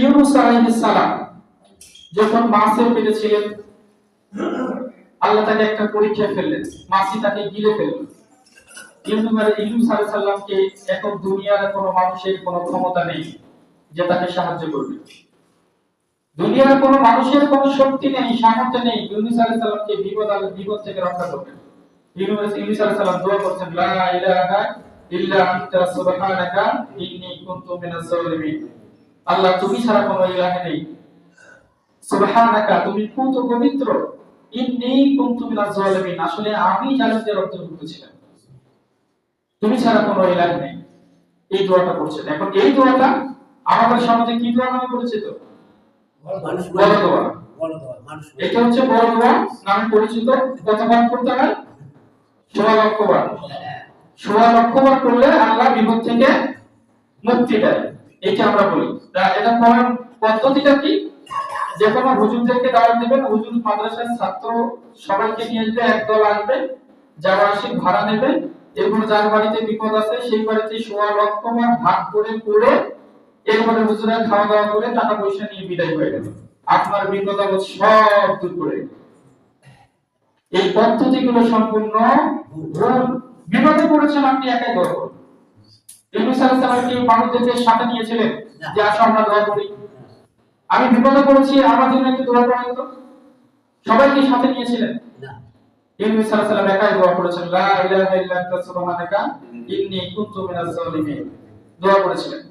ইউনূস আলাইহিস সালাম যখন মাছের পেটে ছিলেন, আল্লাহ তাকে একটা পরীক্ষায় ফেললেন, মাছি তাকে গিলে ফেলল। ইউনূস আলাইহিস সালামকে এখন দুনিয়ার কোনো মানুষের কোনো ক্ষমতা নেই যে তাকে সাহায্য করবে। দুনিয়ার কোনো মানুষের কোনো শক্তি নেই, সামর্থ্য নেই ইউনূস আলাইহিস সালামকে বিপদ থেকে রক্ষা করবে। ইউনূস আলাইহিস সালাম দোয়া করছেন, লা ইলাহা ইল্লা আনতা সুবহানাকা ইন্নী কুনতু মিনাজ জালিমিন। আল্লাহ, তুমি ছাড়া কোনো ইলাহ নেই, সুবহানাকা, তুমি পুত পবিত্র, ইন্নী কুনতু মিনাজ জালিমিন, আসলে আমি জালিমদের অন্তর্ভুক্ত ছিলাম, তুমি ছাড়া কোনো ইলাহ নেই। এই দোয়াটা করছেন। এখন এই দোয়াটা আমাদের সমাজে কি দোয়া নামে পরিচিত? বড় দোয়া। এটা হচ্ছে বড় দোয়া নামে পরিচিত। কতবার করতে হয়? 16 লক্ষ বার। 16 লক্ষ বার করলে আল্লাহ বিপদ থেকে মুক্তি দেয়, এটা আমরা বলি। এটা পড়ার পদ্ধতিটা কি? যে কোনো হুজুরদেরকে দাওয়াত দিবেন, হুজুর মাদ্রাসার ছাত্র সবাইকে নিয়ে আসবে, একদল আসবে, যারা আসে ভাড়া নেবে, এরপর যার বাড়িতে বিপদ আছে সেই বাড়িতে 16 লক্ষ বার ভাগ করে পড়ে এরপরে হুজুরা খাওয়া দাওয়া করে টাকা পয়সা নিয়ে বিদায় হয়ে গেল, আপনার বিপদ আপদ সব দূর করে। এই পদ্ধতিগুলো সম্পূর্ণ ভুল। বিপদে পড়েছেন আপনি একাই দোয়া করুন। ইউনূস আলাইহিস সালাম কি মানুষদেরকে সাথে নিয়েছিলেন যে আসো আমরা দোয়া করি? আমি বিপদে পড়েছি, আমার জন্য একটু দোয়া করেন তো, সবাই কি সাথে নিয়েছিলেন? না। ইউনূস আলাইহিস সালাম একাই দোয়া করেছেন, লা ইলাহা ইল্লা আনতা সুবহানাকা ইন্নী কুনতু মিনাজ জালিমিন, দোয়া করেছিলেন।